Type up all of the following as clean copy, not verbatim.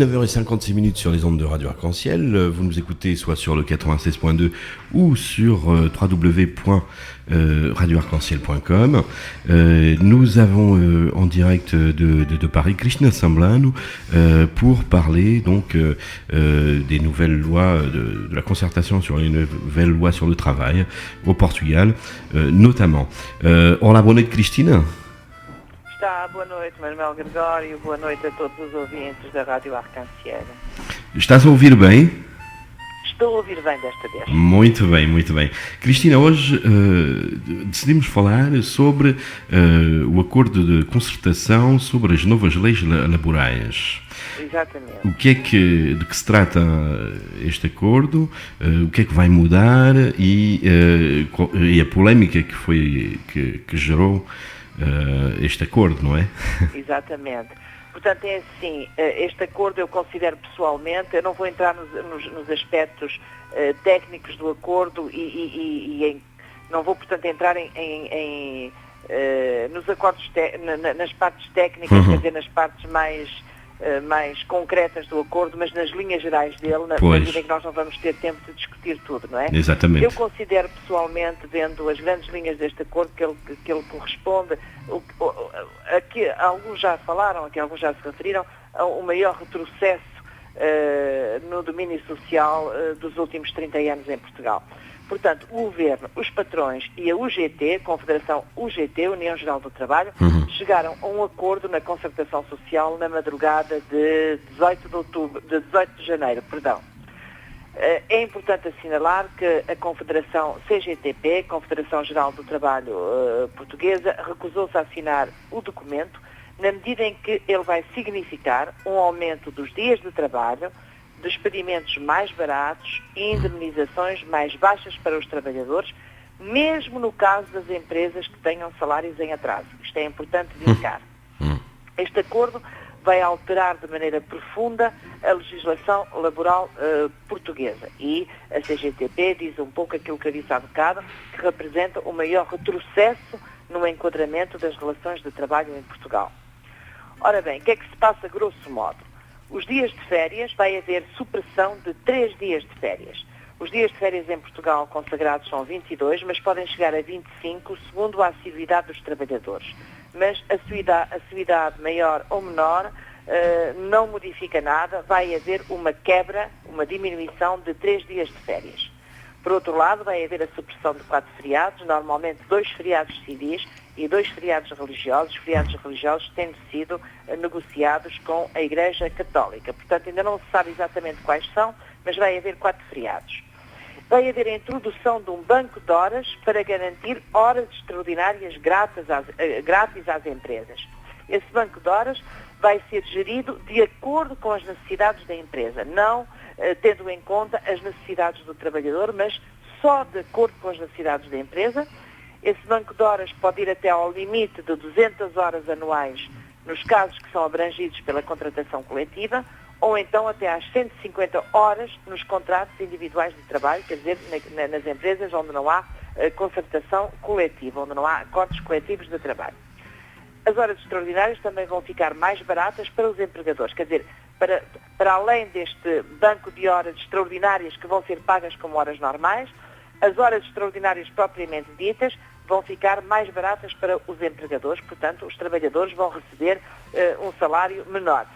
19h56 sur les ondes de Radio Arc-en-Ciel. Vous nous écoutez soit sur le 96.2 ou sur www.radioarc-en-ciel.com. Nous avons en direct de Paris Cristina Samblano pour parler donc des nouvelles lois, de la concertation sur les nouvelles lois sur le travail au Portugal, notamment. Olá, boa noite, Cristina. Boa noite, Manuel Gregório, boa noite a todos os ouvintes da Rádio Arc-en-Ciel. Estás a ouvir bem? Estou a ouvir bem desta vez. Muito bem, muito bem. Cristina, hoje decidimos falar sobre o acordo de concertação sobre as novas leis laborais. Exatamente. De que se trata este acordo, o que é que vai mudar e a polémica que gerou este acordo, não é? Exatamente. Portanto, é assim, este acordo eu considero pessoalmente, eu não vou entrar nos aspectos técnicos do acordo não vou, portanto, entrar nos acordos, nas partes técnicas, quer dizer, nas partes mais concretas do acordo, mas nas linhas gerais dele, na medida em que nós não vamos ter tempo de discutir tudo, não é? Exatamente. Eu considero pessoalmente, vendo as grandes linhas deste acordo, que ele corresponde, aqui alguns já falaram, aqui alguns já se referiram, ao maior retrocesso no domínio social dos últimos 30 anos em Portugal. Portanto, o Governo, os patrões e a UGT, Confederação UGT, União Geral do Trabalho, chegaram a um acordo na concertação social na madrugada de 18 de janeiro. É importante assinalar que a Confederação CGTP, Confederação Geral do Trabalho Portuguesa, recusou-se a assinar o documento na medida em que ele vai significar um aumento dos dias de trabalho, despedimentos mais baratos e indemnizações mais baixas para os trabalhadores, mesmo no caso das empresas que tenham salários em atraso. Isto é importante indicar. Este acordo vai alterar de maneira profunda a legislação laboral portuguesa e a CGTP diz um pouco aquilo que eu disse há bocado, que representa o maior retrocesso no enquadramento das relações de trabalho em Portugal. Ora bem, o que é que se passa grosso modo? Os dias de férias, vai haver supressão de 3 dias de férias. Os dias de férias em Portugal consagrados são 22, mas podem chegar a 25, segundo a assiduidade dos trabalhadores. Mas a assiduidade maior ou menor não modifica nada, vai haver uma quebra, uma diminuição de 3 dias de férias. Por outro lado, vai haver a supressão de 4 feriados, normalmente 2 feriados civis e 2 feriados religiosos. Os feriados religiosos tendo sido negociados com a Igreja Católica. Portanto, ainda não se sabe exatamente quais são, mas vai haver 4 feriados. Vai haver a introdução de um banco de horas para garantir horas extraordinárias grátis às empresas. Esse banco de horas vai ser gerido de acordo com as necessidades da empresa, não tendo em conta as necessidades do trabalhador, mas só de acordo com as necessidades da empresa. Esse banco de horas pode ir até ao limite de 200 horas anuais nos casos que são abrangidos pela contratação coletiva, ou então até às 150 horas nos contratos individuais de trabalho, quer dizer, nas empresas onde não há concertação coletiva, onde não há acordos coletivos de trabalho. As horas extraordinárias também vão ficar mais baratas para os empregadores, quer dizer, para além deste banco de horas extraordinárias que vão ser pagas como horas normais, as horas extraordinárias propriamente ditas vão ficar mais baratas para os empregadores, portanto, os trabalhadores vão receber um salário menor.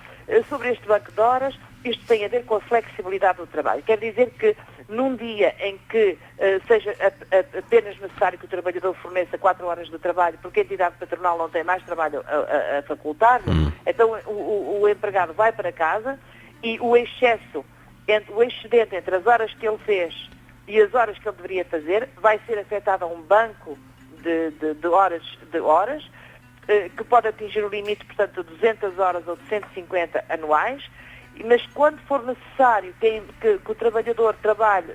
Sobre este banco de horas, isto tem a ver com a flexibilidade do trabalho. Quer dizer que num dia em que seja apenas necessário que o trabalhador forneça 4 horas de trabalho porque a entidade patronal não tem mais trabalho a facultar-lhe, então o empregado vai para casa e o excedente entre as horas que ele fez e as horas que ele deveria fazer vai ser afetado a um banco de horas que pode atingir o limite, portanto, de 200 horas ou de 150 anuais, mas quando for necessário que o trabalhador trabalhe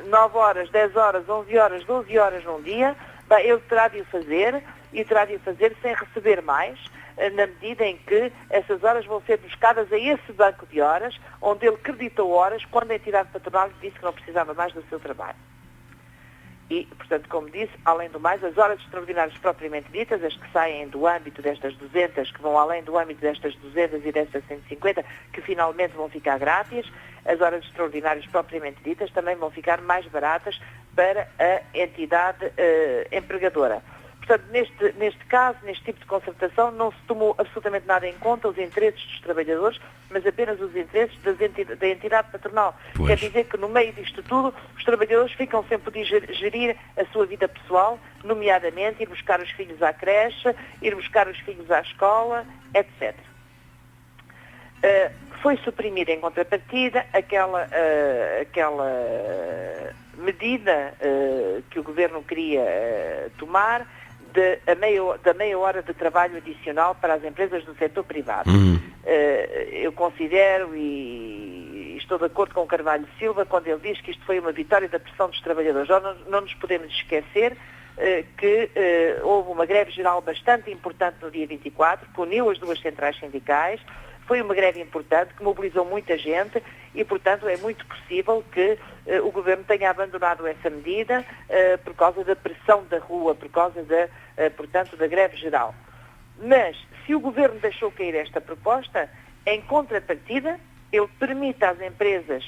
9 horas, 10 horas, 11 horas, 12 horas num dia, ele terá de o fazer e terá de o fazer sem receber mais, na medida em que essas horas vão ser buscadas a esse banco de horas, onde ele creditou horas quando a entidade patronal lhe disse que não precisava mais do seu trabalho. E, portanto, como disse, além do mais, as horas extraordinárias propriamente ditas, as que saem do âmbito destas 200, que vão além do âmbito destas 200 e destas 150, que finalmente vão ficar grátis, as horas extraordinárias propriamente ditas também vão ficar mais baratas para a entidade empregadora. Portanto, neste caso, neste tipo de concertação, não se tomou absolutamente nada em conta os interesses dos trabalhadores, mas apenas os interesses da entidade patronal. Pois. Quer dizer que no meio disto tudo, os trabalhadores ficam sem poder gerir a sua vida pessoal, nomeadamente ir buscar os filhos à creche, ir buscar os filhos à escola, etc. Foi suprimida em contrapartida aquela medida que o Governo queria tomar da meia hora de trabalho adicional para as empresas do setor privado. Eu considero e estou de acordo com o Carvalho Silva quando ele diz que isto foi uma vitória da pressão dos trabalhadores. Não nos podemos esquecer que houve uma greve geral bastante importante no dia 24, que uniu as duas centrais sindicais. Foi uma greve importante que mobilizou muita gente e, portanto, é muito possível que o Governo tenha abandonado essa medida por causa da pressão da rua, por causa, portanto, da greve geral. Mas, se o Governo deixou cair esta proposta, em contrapartida, ele permite às empresas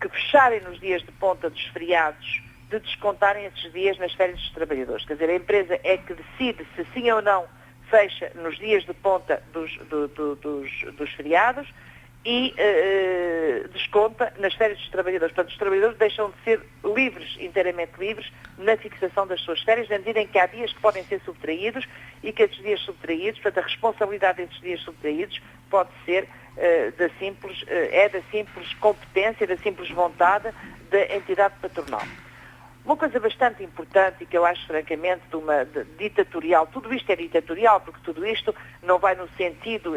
que fecharem nos dias de ponta dos feriados de descontarem esses dias nas férias dos trabalhadores. Quer dizer, a empresa é que decide se sim ou não fecha nos dias de ponta dos feriados e desconta nas férias dos trabalhadores. Portanto, os trabalhadores deixam de ser livres, inteiramente livres, na fixação das suas férias, na medida em que há dias que podem ser subtraídos e que esses dias subtraídos, portanto, a responsabilidade desses dias subtraídos pode ser da simples competência, da simples vontade da entidade patronal. Uma coisa bastante importante e que eu acho francamente ditatorial, tudo isto é ditatorial, porque tudo isto não vai no sentido,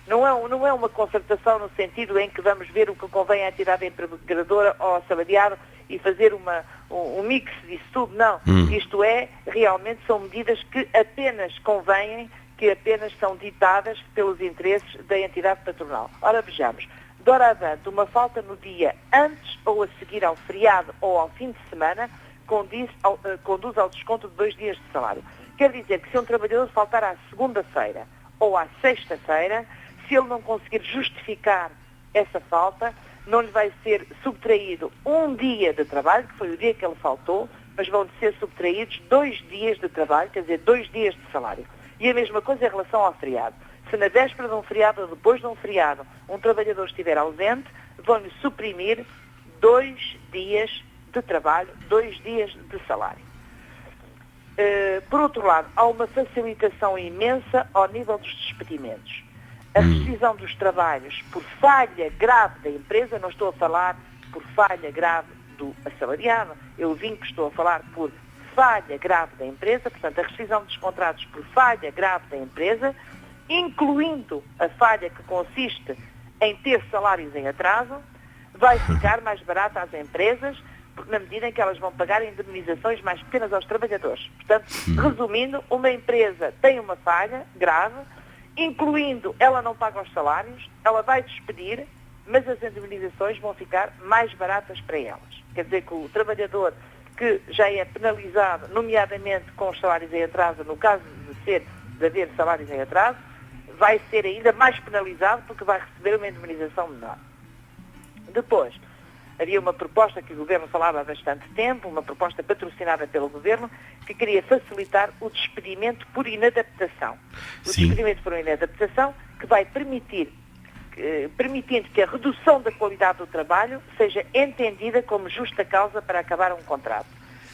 não é uma concertação no sentido em que vamos ver o que convém à entidade empregadora ou ao assalariado e fazer um mix disso tudo, não. Isto realmente são medidas que apenas convêm, que apenas são ditadas pelos interesses da entidade patronal. Ora, vejamos. Doravante, uma falta no dia antes ou a seguir ao feriado ou ao fim de semana conduz ao desconto de 2 dias de salário. Quer dizer que se um trabalhador faltar à segunda-feira ou à sexta-feira, se ele não conseguir justificar essa falta, não lhe vai ser subtraído um dia de trabalho, que foi o dia que ele faltou, mas vão-lhe ser subtraídos 2 dias de trabalho, quer dizer, 2 dias de salário. E a mesma coisa em relação ao feriado. Se na véspera de um feriado ou depois de um feriado um trabalhador estiver ausente, vão-lhe suprimir 2 dias de trabalho, 2 dias de salário. Por outro lado, há uma facilitação imensa ao nível dos despedimentos. A rescisão dos trabalhos por falha grave da empresa, não estou a falar por falha grave do assalariado, eu vinco que estou a falar por falha grave da empresa, portanto, a rescisão dos contratos por falha grave da empresa, incluindo a falha que consiste em ter salários em atraso, vai ficar mais barata às empresas, porque na medida em que elas vão pagar indemnizações mais pequenas aos trabalhadores. Portanto, resumindo, uma empresa tem uma falha grave, incluindo ela não paga os salários, ela vai despedir, mas as indemnizações vão ficar mais baratas para elas. Quer dizer que o trabalhador que já é penalizado, nomeadamente com os salários em atraso, no caso de haver salários em atraso, vai ser ainda mais penalizado porque vai receber uma indemnização menor. Depois, havia uma proposta que o Governo falava há bastante tempo, uma proposta patrocinada pelo Governo, que queria facilitar o despedimento por inadaptação. O despedimento por inadaptação que vai permitindo que a redução da qualidade do trabalho seja entendida como justa causa para acabar um contrato.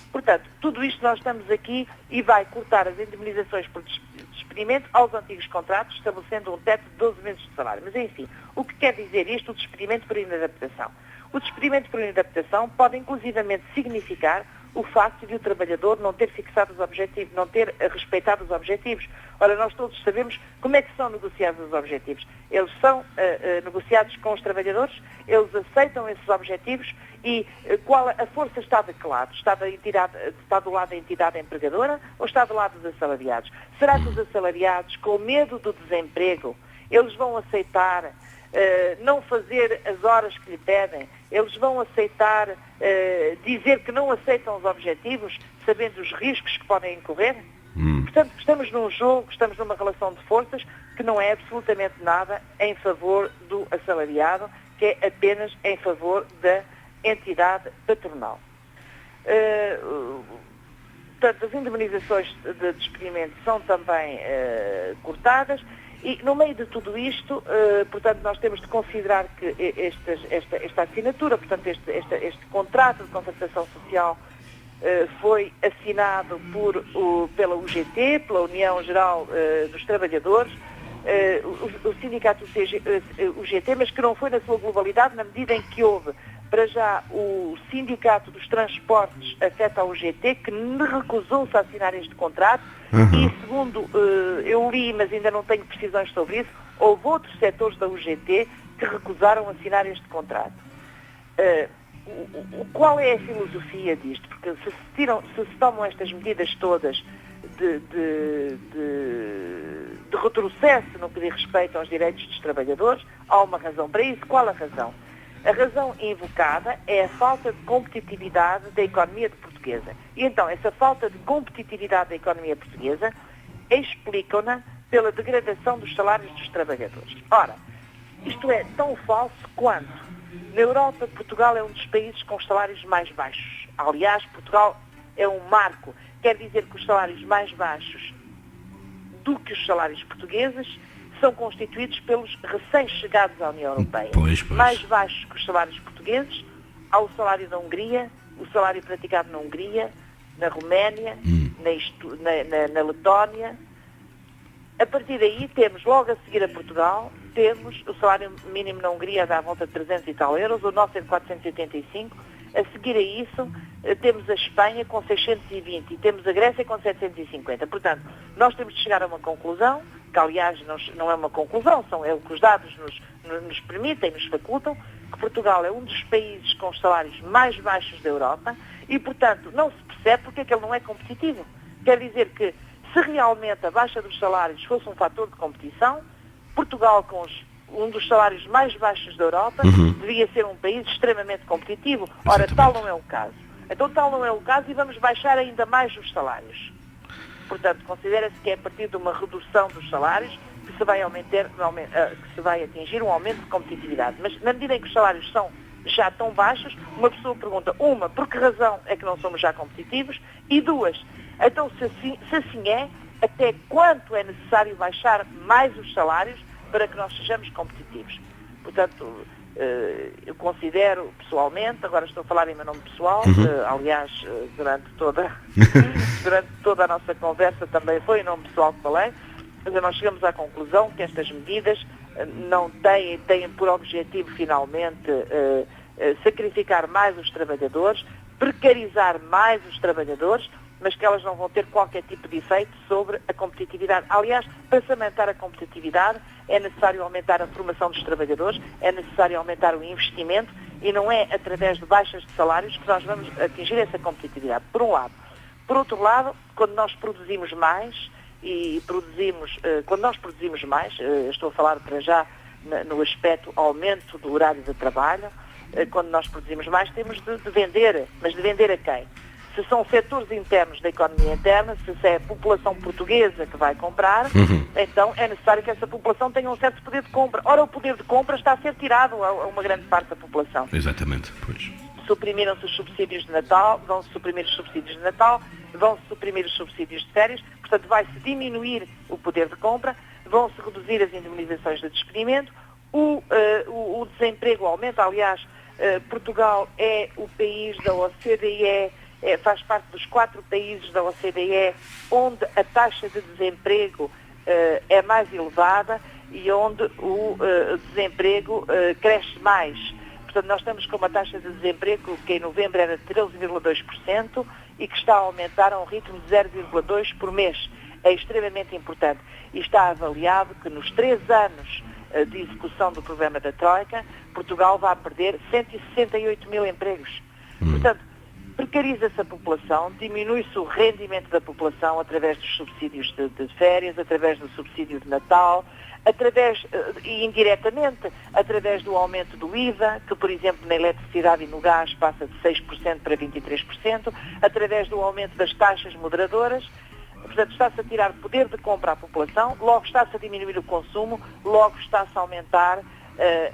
Portanto, tudo isto nós estamos aqui e vai cortar as indemnizações por despedimento aos antigos contratos, estabelecendo um teto de 12 meses de salário. Mas, enfim, o que quer dizer isto, o despedimento por inadaptação? O despedimento por inadaptação pode, inclusivamente, significar o facto de o trabalhador não ter fixado os objetivos, não ter respeitado os objetivos. Ora, nós todos sabemos como é que são negociados os objetivos. Eles são negociados com os trabalhadores, eles aceitam esses objetivos e a força está de que lado? Está do lado da entidade empregadora ou está do lado dos assalariados? Será que os assalariados, com medo do desemprego, eles vão aceitar não fazer as horas que lhe pedem, eles vão aceitar dizer que não aceitam os objetivos, sabendo os riscos que podem incorrer? Portanto, estamos num jogo, estamos numa relação de forças que não é absolutamente nada em favor do assalariado, que é apenas em favor da entidade patronal. Portanto, as indemnizações de despedimento são também cortadas e, no meio de tudo isto, portanto, nós temos de considerar que esta assinatura, portanto, este contrato de concertação social foi assinado pela UGT, pela União Geral dos Trabalhadores, o sindicato UGT, mas que não foi na sua globalidade, na medida em que houve, para já, o sindicato dos transportes afeta a UGT, que recusou-se a assinar este contrato, e segundo eu li, mas ainda não tenho precisões sobre isso, houve outros setores da UGT que recusaram assinar este contrato. Qual é a filosofia disto? Porque se tomam estas medidas todas de retrocesso no que diz respeito aos direitos dos trabalhadores, há uma razão para isso. Qual a razão? A razão invocada é a falta de competitividade da economia portuguesa. E então, essa falta de competitividade da economia portuguesa explicam-na pela degradação dos salários dos trabalhadores. Ora, isto é tão falso quanto na Europa, Portugal é um dos países com os salários mais baixos. Aliás, Portugal é um marco. Quer dizer que os salários mais baixos do que os salários portugueses são constituídos pelos recém-chegados à União Europeia. Pois. Mais baixos que os salários portugueses, há o salário da Hungria, o salário praticado na Hungria, na Roménia, na Letónia. A partir daí temos, logo a seguir a Portugal, temos o salário mínimo na Hungria dá à volta de 300 e tal euros, o nosso é de 485. A seguir a isso, temos a Espanha com 620 e temos a Grécia com 750. Portanto, nós temos de chegar a uma conclusão, que aliás não é uma conclusão, é o que os dados nos permitem, nos facultam, que Portugal é um dos países com os salários mais baixos da Europa e, portanto, não se percebe porque é que ele não é competitivo. Quer dizer que, se realmente a baixa dos salários fosse um fator de competição, Portugal, com um dos salários mais baixos da Europa, devia ser um país extremamente competitivo. Ora, tal não é o caso. Então, tal não é o caso e vamos baixar ainda mais os salários. Portanto, considera-se que é a partir de uma redução dos salários que se vai atingir um aumento de competitividade. Mas, na medida em que os salários são já tão baixos, uma pessoa pergunta, por que razão é que não somos já competitivos? E duas, então, se assim é, até quanto é necessário baixar mais os salários para que nós sejamos competitivos? Portanto, eu considero pessoalmente, agora estou a falar em meu nome pessoal, aliás, durante toda a nossa conversa também foi em nome pessoal que falei, mas nós chegamos à conclusão que estas medidas não têm por objetivo finalmente sacrificar mais os trabalhadores, precarizar mais os trabalhadores, mas que elas não vão ter qualquer tipo de efeito sobre a competitividade. Aliás, para se aumentar a competitividade, é necessário aumentar a formação dos trabalhadores, é necessário aumentar o investimento e não é através de baixas de salários que nós vamos atingir essa competitividade, por um lado. Por outro lado, quando nós produzimos mais, estou a falar para já no aspecto aumento do horário de trabalho, quando nós produzimos mais temos de vender, mas de vender a quem? Se são setores internos da economia interna, se é a população portuguesa que vai comprar, então é necessário que essa população tenha um certo poder de compra. Ora, o poder de compra está a ser tirado a uma grande parte da população. Exatamente, pois. Suprimiram-se os subsídios de Natal, vão-se suprimir os subsídios de Natal, vão-se suprimir os subsídios de férias, portanto vai-se diminuir o poder de compra, vão-se reduzir as indemnizações de despedimento, o desemprego aumenta. Aliás, Portugal é o país da OCDE, faz parte dos 4 países da OCDE onde a taxa de desemprego é mais elevada e onde o desemprego cresce mais. Portanto, nós estamos com uma taxa de desemprego que em novembro era de 13,2% e que está a aumentar a um ritmo de 0,2% por mês. É extremamente importante. E está avaliado que nos 3 anos de execução do programa da Troika, Portugal vai perder 168 mil empregos. Portanto, precariza-se a população, diminui-se o rendimento da população através dos subsídios de férias, através do subsídio de Natal, e indiretamente, através do aumento do IVA, que, por exemplo, na eletricidade e no gás passa de 6% para 23%, através do aumento das taxas moderadoras. Portanto, está-se a tirar poder de compra à população, logo está-se a diminuir o consumo, logo está-se a aumentar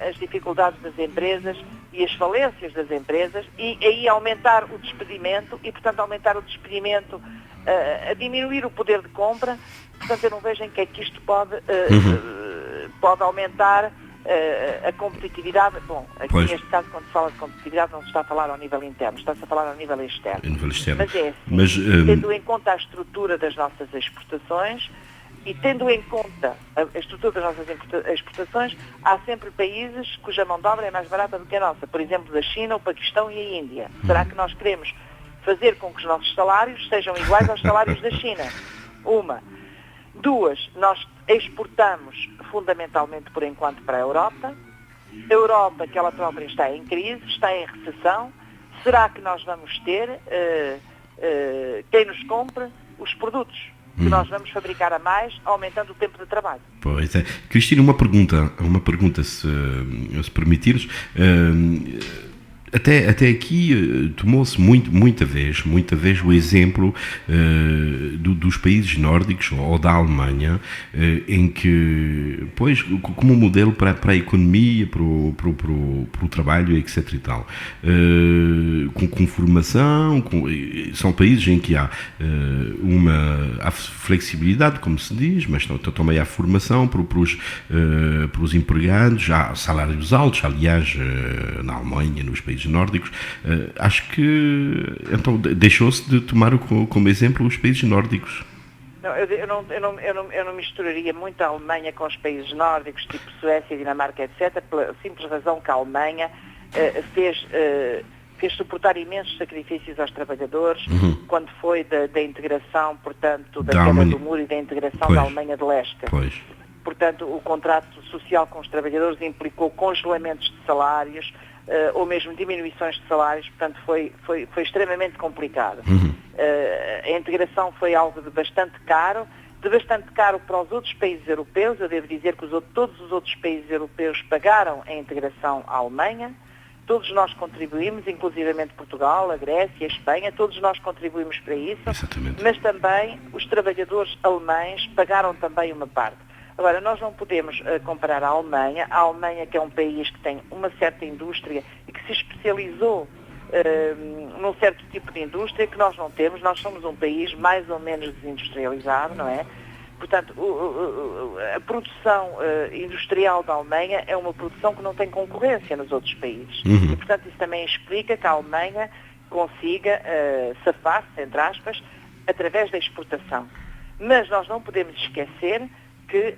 as dificuldades das empresas e as falências das empresas, e aí aumentar o despedimento, e, portanto, aumentar o despedimento, a diminuir o poder de compra. Portanto, eu não vejo em que é que isto pode aumentar a competitividade. Bom, aqui neste caso, quando se fala de competitividade, não se está a falar ao nível interno, está-se a falar ao nível externo. Mas é assim, tendo em conta a estrutura das nossas exportações e tendo em conta a estrutura das nossas exportações, há sempre países cuja mão de obra é mais barata do que a nossa. Por exemplo, da China, o Paquistão e a Índia. Será que nós queremos fazer com que os nossos salários sejam iguais aos salários da China? Uma. Duas, nós exportamos fundamentalmente por enquanto para a Europa. A Europa, que ela própria está em crise, está em recessão. Será que nós vamos ter quem nos compre os produtos que nós vamos fabricar a mais, aumentando o tempo de trabalho? Pois é. Cristina, uma pergunta se permitires. Até aqui tomou-se muita vez o exemplo dos países nórdicos ou da Alemanha, em que, pois, como modelo para a economia, para o trabalho, etc. e tal, com formação, são países em que há há flexibilidade, como se diz, mas também há formação para os empregados, há salários altos, aliás, na Alemanha, nos países nórdicos. Acho que então deixou-se de tomar como exemplo os países nórdicos. Não, eu não misturaria muito a Alemanha com os países nórdicos, tipo Suécia, Dinamarca, etc., pela simples razão que a Alemanha fez suportar imensos sacrifícios aos trabalhadores quando foi da integração, portanto, da queda do muro e da integração da Alemanha de Leste. Portanto, o contrato social com os trabalhadores implicou congelamentos de salários, ou mesmo diminuições de salários, portanto foi extremamente complicado. A integração foi algo de bastante caro para os outros países europeus. Eu devo dizer que todos os outros países europeus pagaram a integração à Alemanha, todos nós contribuímos, inclusivamente Portugal, a Grécia, a Espanha, todos nós contribuímos para isso. Exatamente. Mas também os trabalhadores alemães pagaram também uma parte. Agora, nós não podemos comparar a Alemanha que é um país que tem uma certa indústria e que se especializou num certo tipo de indústria que nós não temos. Nós somos um país mais ou menos desindustrializado, não é? Portanto, a produção industrial da Alemanha é uma produção que não tem concorrência nos outros países. E, portanto, isso também explica que a Alemanha consiga safar-se, entre aspas, através da exportação. Mas nós não podemos esquecer que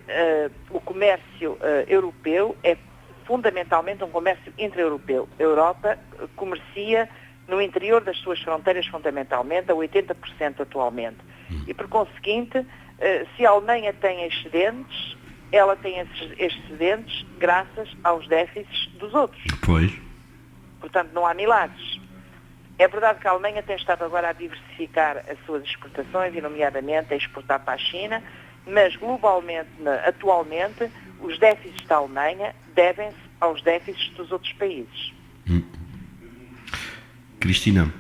o comércio europeu é fundamentalmente um comércio intra-europeu. A Europa comercia no interior das suas fronteiras fundamentalmente, a 80% atualmente. E, por conseguinte, se a Alemanha tem excedentes, ela tem esses excedentes graças aos déficits dos outros. Pois. Portanto, não há milagres. É verdade que a Alemanha tem estado agora a diversificar as suas exportações, e nomeadamente a exportar para a China, mas globalmente, atualmente, os déficits da Alemanha devem-se aos déficits dos outros países. Cristina,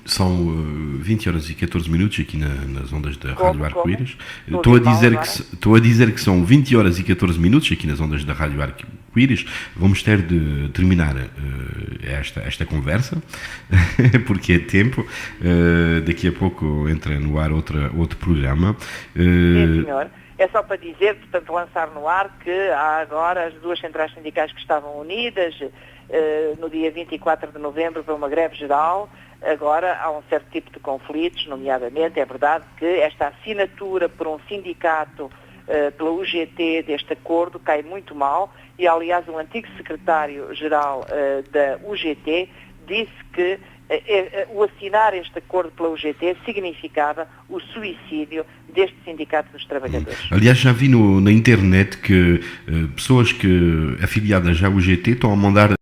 são 20 horas e 14 minutos aqui nas ondas da Rádio Arco-Íris. Estou a dizer que são 20 horas e 14 minutos aqui nas ondas da Rádio Arco-Íris. Vamos ter de terminar esta conversa, porque é tempo. Daqui a pouco entra no ar outro programa. Sim, senhor. É só para dizer, portanto, lançar no ar que há agora as duas centrais sindicais que estavam unidas no dia 24 de novembro para uma greve geral. Agora há um certo tipo de conflitos, nomeadamente, é verdade que esta assinatura por um sindicato pela UGT deste acordo cai muito mal, e aliás o antigo secretário-geral da UGT disse que o assinar este acordo pela UGT significava o suicídio deste sindicato dos trabalhadores. Aliás, já vi na internet que pessoas afiliadas à UGT estão a mandar